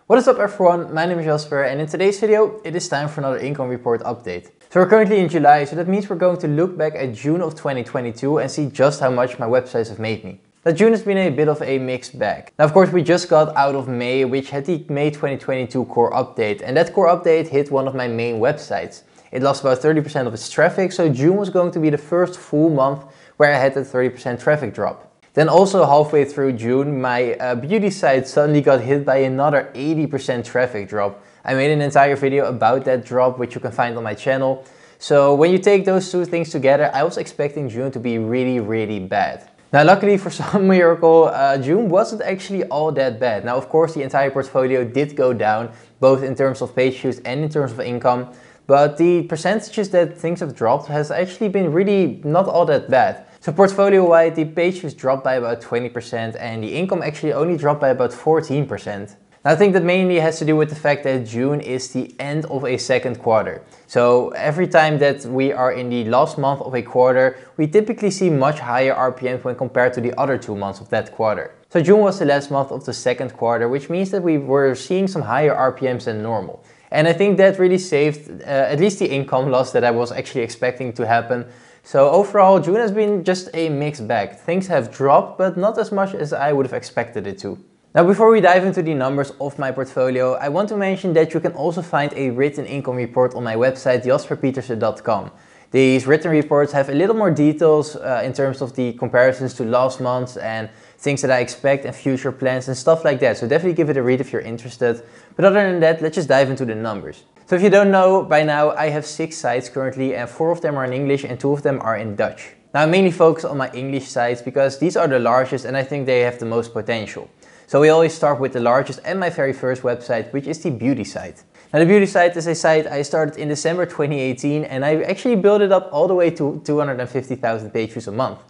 What is up everyone, my name is Jasper and in today's video it is time for another income report update. So we're currently in July, so that means we're going to look back at June of 2022 and see just how much my websites have made me. Now June has been a bit of a mixed bag. Now of course we just got out of May, which had the May 2022 core update, and that core update hit one of my main websites. It lost about 30% of its traffic, so June was going to be the first full month where I had that 30% traffic drop. Then also halfway through June, my beauty site suddenly got hit by another 80% traffic drop. I made an entire video about that drop, which you can find on my channel. So when you take those two things together, I was expecting June to be really bad. Now luckily for some miracle, June wasn't actually all that bad. Now of course the entire portfolio did go down, both in terms of page views and in terms of income. But the percentages that things have dropped has actually been really not all that bad. So portfolio-wide, the page views dropped by about 20% and the income actually only dropped by about 14%. Now I think that mainly has to do with the fact that June is the end of a second quarter. So every time that we are in the last month of a quarter, we typically see much higher RPMs when compared to the other 2 months of that quarter. So June was the last month of the second quarter, which means that we were seeing some higher RPMs than normal. And I think that really saved at least the income loss that I was actually expecting to happen. So overall, June has been just a mixed bag. Things have dropped, but not as much as I would have expected it to. Now before we dive into the numbers of my portfolio, I want to mention that you can also find a written income report on my website jasperpietersen.com. These written reports have a little more details in terms of the comparisons to last month and things that I expect and future plans and stuff like that. So definitely give it a read if you're interested. But other than that, let's just dive into the numbers. So if you don't know by now, I have 6 sites currently and 4 of them are in English and 2 of them are in Dutch. Now I mainly focus on my English sites because these are the largest and I think they have the most potential. So we always start with the largest and my very first website, which is the beauty site. Now the beauty site is a site I started in December 2018 and I actually built it up all the way to 250,000 page views a month.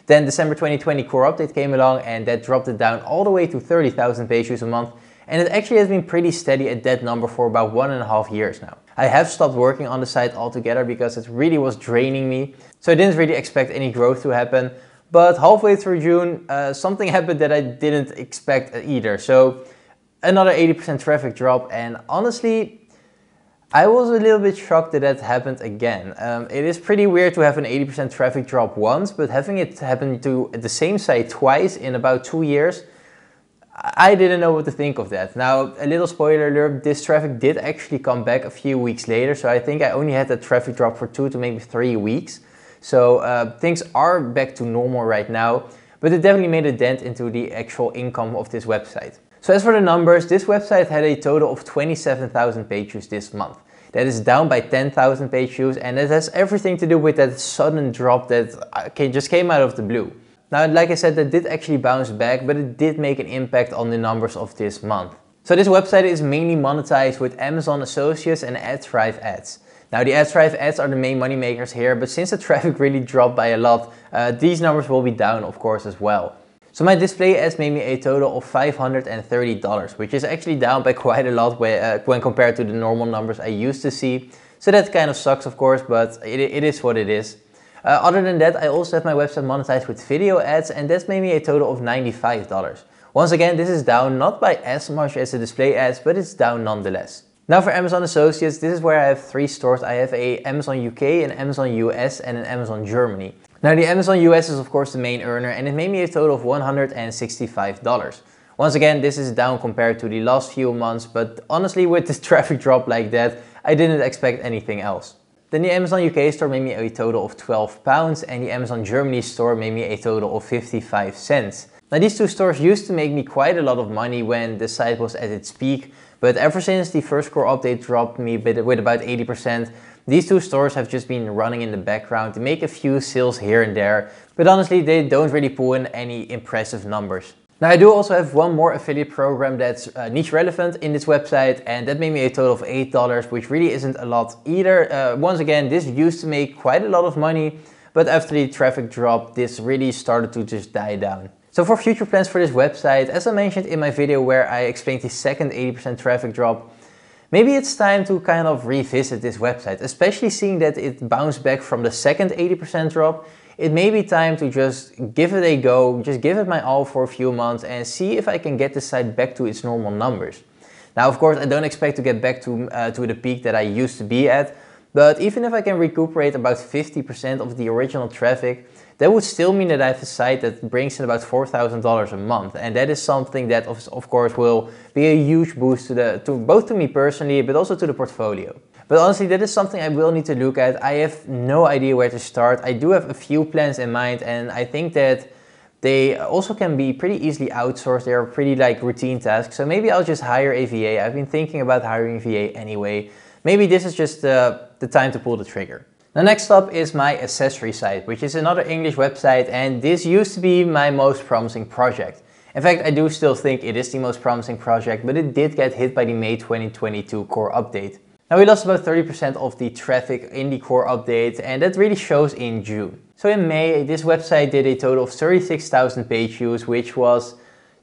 Then December 2020 core update came along and that dropped it down all the way to 30,000 page views a month. And it actually has been pretty steady at that number for about 1.5 years now. I have stopped working on the site altogether because it really was draining me. So I didn't really expect any growth to happen. But halfway through June, something happened that I didn't expect either. So another 80% traffic drop, and honestly, I was a little bit shocked that that happened again. It is pretty weird to have an 80% traffic drop once, but having it happen to the same site twice in about 2 years, I didn't know what to think of that. Now, a little spoiler alert, this traffic did actually come back a few weeks later, so I think I only had that traffic drop for 2 to maybe 3 weeks. So things are back to normal right now, but it definitely made a dent into the actual income of this website. So as for the numbers, this website had a total of 27,000 page views this month. That is down by 10,000 page views, and it has everything to do with that sudden drop that just came out of the blue. Now, like I said, that did actually bounce back, but it did make an impact on the numbers of this month. So this website is mainly monetized with Amazon Associates and AdThrive ads. Now the AdThrive ads are the main money makers here, but since the traffic really dropped by a lot, these numbers will be down of course as well. So my display ads made me a total of $530, which is actually down by quite a lot when compared to the normal numbers I used to see. So that kind of sucks of course, but it is what it is. Other than that, I also have my website monetized with video ads, and that's made me a total of $95. Once again, this is down not by as much as the display ads, but it's down nonetheless. Now for Amazon Associates, this is where I have 3 stores. I have a Amazon UK, an Amazon US and an Amazon Germany. Now the Amazon US is of course the main earner and it made me a total of $165. Once again, this is down compared to the last few months, but honestly with this traffic drop like that, I didn't expect anything else. Then the Amazon UK store made me a total of £12 and the Amazon Germany store made me a total of 55 cents. Now these 2 stores used to make me quite a lot of money when the site was at its peak, but ever since the first core update dropped me with about 80%, these 2 stores have just been running in the background to make a few sales here and there, but honestly they don't really pull in any impressive numbers. Now I do also have one more affiliate program that's niche relevant in this website, and that made me a total of $8, which really isn't a lot either. Once again, this used to make quite a lot of money, but after the traffic drop, this really started to just die down. So for future plans for this website, as I mentioned in my video where I explained the second 80% traffic drop, maybe it's time to kind of revisit this website, especially seeing that it bounced back from the second 80% drop. It may be time to just give it a go, just give it my all for a few months and see if I can get the site back to its normal numbers. Now, of course, I don't expect to get back to the peak that I used to be at, but even if I can recuperate about 50% of the original traffic, that would still mean that I have a site that brings in about $4,000 a month, and that is something that of course will be a huge boost to both to me personally, but also to the portfolio. But honestly, that is something I will need to look at. I have no idea where to start. I do have a few plans in mind, and I think that they also can be pretty easily outsourced. They are pretty like routine tasks, so maybe I'll just hire a VA. I've been thinking about hiring a VA anyway. Maybe this is just the time to pull the trigger. Now, next up is my Accessory Site, which is another English website, and this used to be my most promising project. In fact, I do still think it is the most promising project, but it did get hit by the May 2022 core update. Now, we lost about 30% of the traffic in the core update, and that really shows in June. So in May, this website did a total of 36,000 page views, which was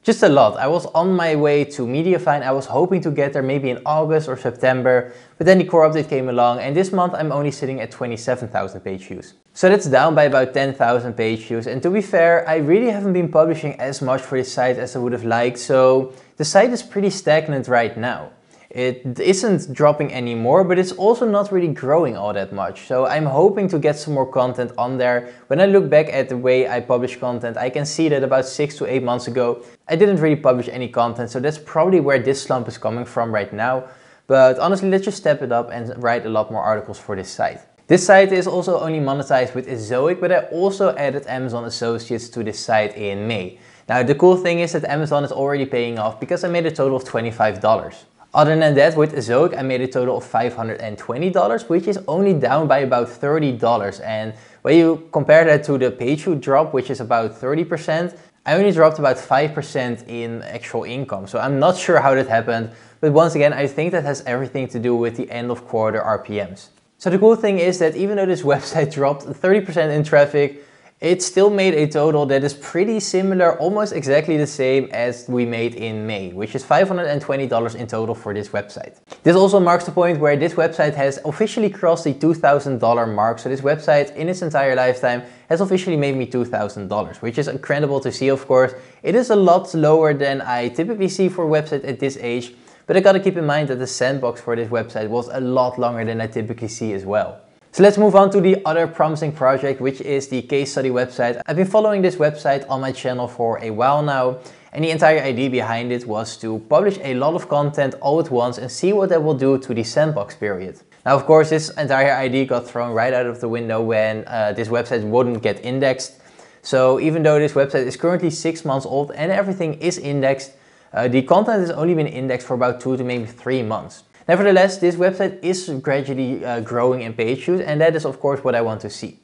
just a lot. I was on my way to Mediafine. I was hoping to get there maybe in August or September, but then the core update came along, and this month I'm only sitting at 27,000 page views. So that's down by about 10,000 page views, and to be fair, I really haven't been publishing as much for this site as I would have liked, so the site is pretty stagnant right now. It isn't dropping anymore, but it's also not really growing all that much. So I'm hoping to get some more content on there. When I look back at the way I publish content, I can see that about 6 to 8 months ago, I didn't really publish any content. So that's probably where this slump is coming from right now. But honestly, let's just step it up and write a lot more articles for this site. This site is also only monetized with Ezoic, but I also added Amazon Associates to this site in May. Now, the cool thing is that Amazon is already paying off because I made a total of $25. Other than that, with Ezoic, I made a total of $520, which is only down by about $30. And when you compare that to the page view drop, which is about 30%, I only dropped about 5% in actual income. So I'm not sure how that happened. But once again, I think that has everything to do with the end of quarter RPMs. So the cool thing is that even though this website dropped 30% in traffic, it still made a total that is pretty similar, almost exactly the same as we made in May, which is $520 in total for this website. This also marks the point where this website has officially crossed the $2,000 mark. So this website in its entire lifetime has officially made me $2,000, which is incredible to see, of course. It is a lot lower than I typically see for a website at this age, but I gotta keep in mind that the sandbox for this website was a lot longer than I typically see as well. So let's move on to the other promising project, which is the case study website. I've been following this website on my channel for a while now, and the entire idea behind it was to publish a lot of content all at once and see what that will do to the sandbox period. Now, of course, this entire idea got thrown right out of the window when this website wouldn't get indexed. So even though this website is currently 6 months old and everything is indexed, the content has only been indexed for about 2 to maybe 3 months. Nevertheless, this website is gradually growing in page views, and that is of course what I want to see.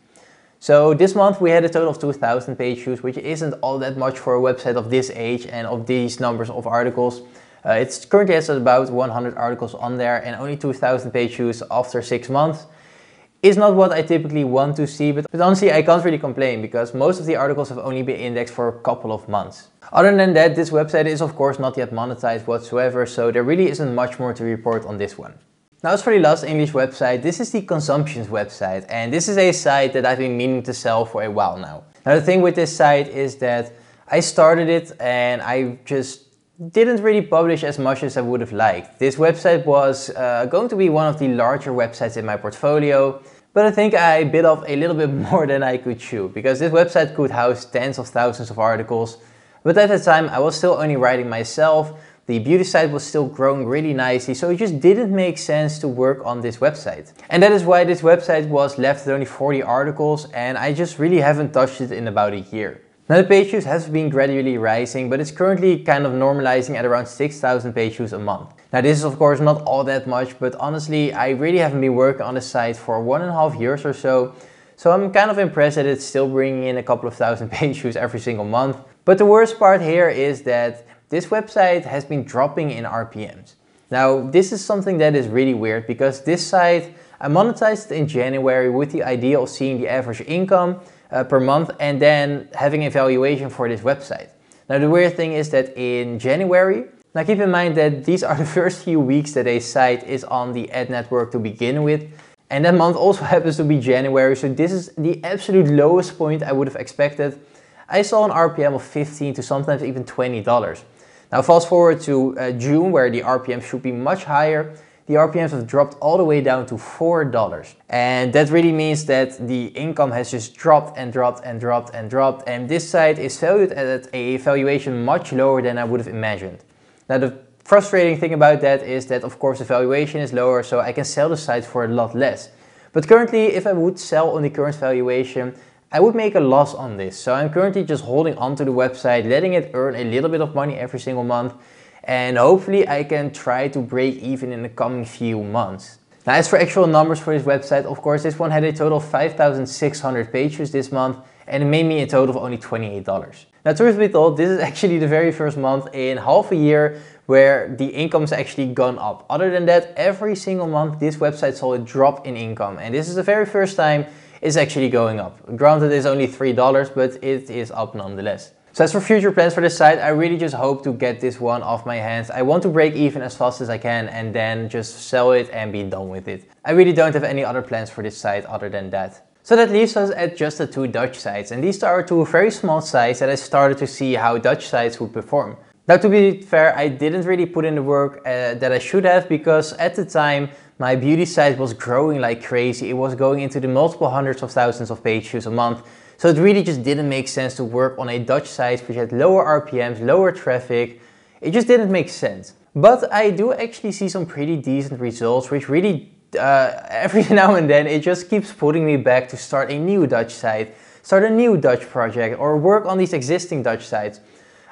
So this month we had a total of 2,000 page views, which isn't all that much for a website of this age and of these numbers of articles. It's currently has about 100 articles on there, and only 2,000 page views after 6 months is not what I typically want to see, but honestly I can't really complain because most of the articles have only been indexed for a couple of months. Other than that, this website is of course not yet monetized whatsoever, so there really isn't much more to report on this one. Now, as for the last English website, this is the Consumptions website, and this is a site that I've been meaning to sell for a while now. Now, the thing with this site is that I started it and I just didn't really publish as much as I would have liked. This website was going to be one of the larger websites in my portfolio, but I think I bit off a little bit more than I could chew, because this website could house tens of thousands of articles. But at the time I was still only writing myself, the beauty site was still growing really nicely, so it just didn't make sense to work on this website. And that is why this website was left with only 40 articles, and I just really haven't touched it in about a year. Now, the page views has been gradually rising, but it's currently kind of normalizing at around 6,000 page views a month. Now, this is of course not all that much, but honestly I really haven't been working on the site for 1.5 years or so. So I'm kind of impressed that it's still bringing in a couple of thousand page views every single month. But the worst part here is that this website has been dropping in RPMs. Now, this is something that is really weird because this site, I monetized in January with the idea of seeing the average income per month and then having a valuation for this website. Now, the weird thing is that in January, now keep in mind that these are the first few weeks that a site is on the ad network to begin with. And that month also happens to be January, so this is the absolute lowest point I would have expected. I saw an RPM of $15 to sometimes even $20. Now fast forward to June, where the RPM should be much higher. The RPMs have dropped all the way down to $4. And that really means that the income has just dropped and dropped and dropped and dropped. And this site is valued at a valuation much lower than I would have imagined. Now the frustrating thing about that is that of course the valuation is lower, so I can sell the site for a lot less. But currently, if I would sell on the current valuation, I would make a loss on this. So I'm currently just holding onto the website, letting it earn a little bit of money every single month. And hopefully I can try to break even in the coming few months. Now as for actual numbers for this website, of course this one had a total of 5,600 page views this month, and it made me a total of only $28. Now truth be told, this is actually the very first month in half a year where the income's actually gone up. Other than that, every single month this website saw a drop in income, and this is the very first time it's actually going up. Granted it's only $3, but it is up nonetheless. So as for future plans for this site, I really just hope to get this one off my hands. I want to break even as fast as I can and then just sell it and be done with it. I really don't have any other plans for this site other than that. So that leaves us at just the two Dutch sites, and these are two very small sites that I started to see how Dutch sites would perform. Now to be fair, I didn't really put in the work that I should have, because at the time my beauty site was growing like crazy. It was going into the multiple hundreds of thousands of page views a month. So it really just didn't make sense to work on a Dutch site which had lower RPMs, lower traffic. It just didn't make sense. But I do actually see some pretty decent results, which really every now and then it just keeps putting me back to start a new Dutch site, start a new Dutch project, or work on these existing Dutch sites.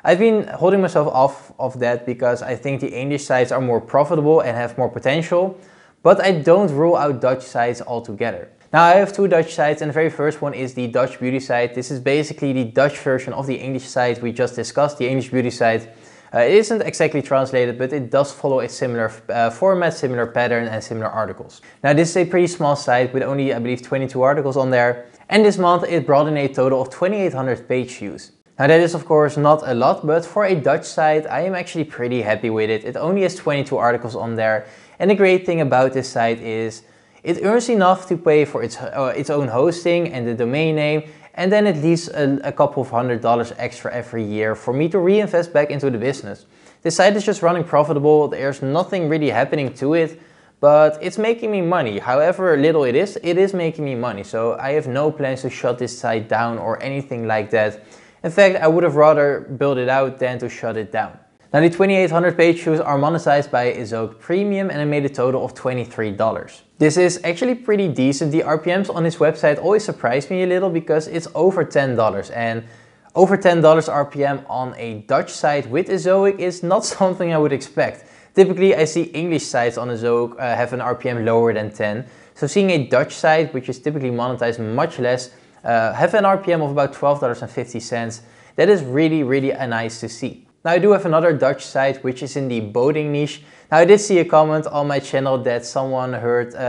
I've been holding myself off of that because I think the English sites are more profitable and have more potential, but I don't rule out Dutch sites altogether. Now I have two Dutch sites, and the very first one is the Dutch beauty site. This is basically the Dutch version of the English site we just discussed, the English beauty site. It isn't exactly translated, but it does follow a similar format, similar pattern, and similar articles. Now this is a pretty small site with only, I believe, 22 articles on there. And this month it brought in a total of 2,800 page views. Now that is of course not a lot, but for a Dutch site I am actually pretty happy with it. It only has 22 articles on there, and the great thing about this site is it earns enough to pay for its own hosting and the domain name, and then it leaves a couple of $100 extra every year for me to reinvest back into the business. This site is just running profitable, there's nothing really happening to it, but it's making me money. However little it is making me money, so I have no plans to shut this site down or anything like that. In fact, I would have rather build it out than to shut it down. Now the 2,800 page views are monetized by Ezoic Premium, and I made a total of $23. This is actually pretty decent. The RPMs on this website always surprise me a little because it's over $10, and over $10 RPM on a Dutch site with Ezoic is not something I would expect. Typically I see English sites on Ezoic have an RPM lower than 10. So seeing a Dutch site, which is typically monetized much less, have an RPM of about $12.50, that is really nice to see. Now I do have another Dutch site which is in the boating niche. Now I did see a comment on my channel that someone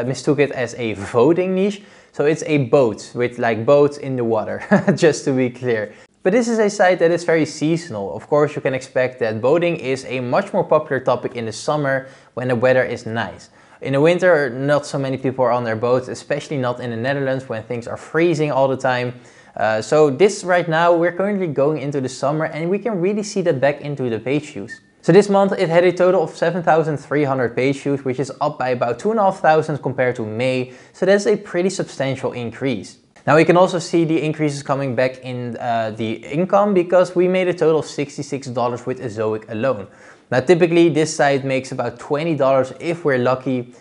mistook it as a voting niche. So it's a boat with like boats in the water, just to be clear. But this is a site that is very seasonal. Of course you can expect that boating is a much more popular topic in the summer when the weather is nice. In the winter not so many people are on their boats, especially not in the Netherlands when things are freezing all the time. So this right now, we're currently going into the summer, and we can really see that back into the page views. So this month it had a total of 7,300 page views, which is up by about 2,500 compared to May. So that's a pretty substantial increase. Now we can also see the increases coming back in the income, because we made a total of $66 with Ezoic alone. Now typically this site makes about $20 if we're lucky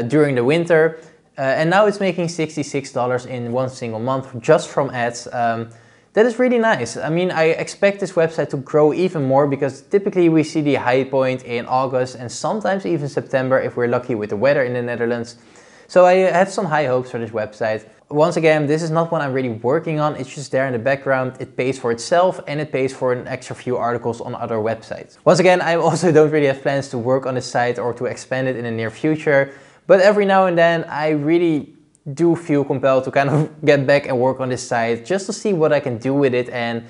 during the winter. And now it's making $66 in one single month just from ads. That is really nice. I mean, I expect this website to grow even more, because typically we see the high point in August and sometimes even September if we're lucky with the weather in the Netherlands. So I have some high hopes for this website. Once again, this is not what I'm really working on. It's just there in the background. It pays for itself, and it pays for an extra few articles on other websites. Once again, I also don't really have plans to work on this site or to expand it in the near future. But every now and then I really do feel compelled to kind of get back and work on this site just to see what I can do with it and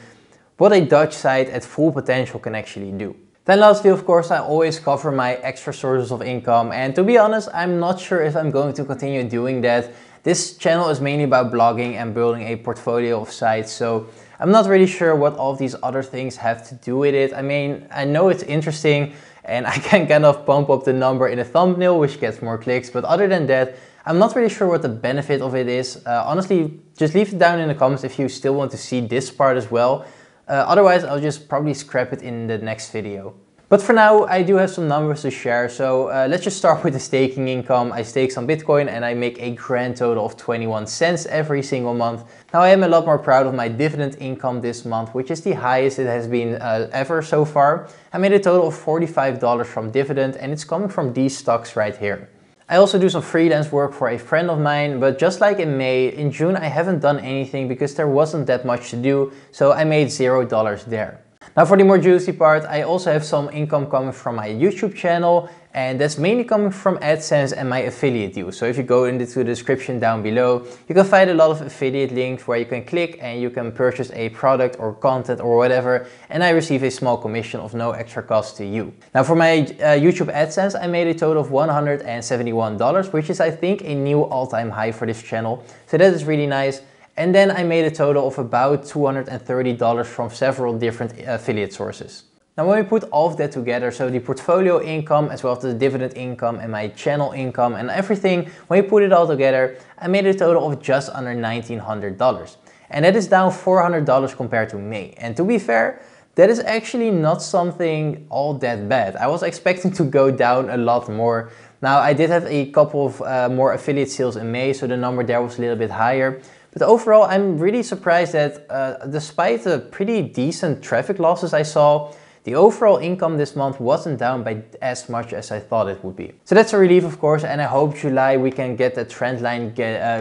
what a Dutch site at full potential can actually do. Then lastly, of course, I always cover my extra sources of income, and to be honest, I'm not sure if I'm going to continue doing that. This channel is mainly about blogging and building a portfolio of sites, so I'm not really sure what all of these other things have to do with it. I mean, I know it's interesting and I can kind of pump up the number in a thumbnail, which gets more clicks. But other than that, I'm not really sure what the benefit of it is. Honestly, just leave it down in the comments if you still want to see this part as well. Otherwise, I'll just probably scrap it in the next video. But for now, I do have some numbers to share. So let's just start with the staking income. I stake some Bitcoin and I make a grand total of 21 cents every single month. Now I am a lot more proud of my dividend income this month, which is the highest it has been ever so far. I made a total of $45 from dividend and it's coming from these stocks right here. I also do some freelance work for a friend of mine, but just like in May, in June I haven't done anything because there wasn't that much to do, so I made $0 there. Now for the more juicy part, I also have some income coming from my YouTube channel, and that's mainly coming from AdSense and my affiliate deals. So if you go into the description down below, you can find a lot of affiliate links where you can click and you can purchase a product or content or whatever, and I receive a small commission of no extra cost to you. Now for my YouTube AdSense, I made a total of $171, which is I think a new all-time high for this channel. So that is really nice. And then I made a total of about $230 from several different affiliate sources. Now when we put all of that together, so the portfolio income as well as the dividend income and my channel income and everything, when we put it all together, I made a total of just under $1,900. And that is down $400 compared to May. And to be fair, that is actually not something all that bad. I was expecting to go down a lot more. Now I did have a couple of more affiliate sales in May, so the number there was a little bit higher. But overall, I'm really surprised that despite the pretty decent traffic losses I saw, the overall income this month wasn't down by as much as I thought it would be. So that's a relief, of course, and I hope July we can get the trend line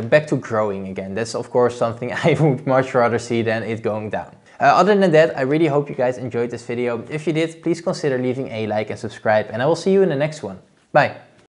back to growing again. That's of course something I would much rather see than it going down. Other than that, I really hope you guys enjoyed this video. If you did, please consider leaving a like and subscribe, and I will see you in the next one. Bye!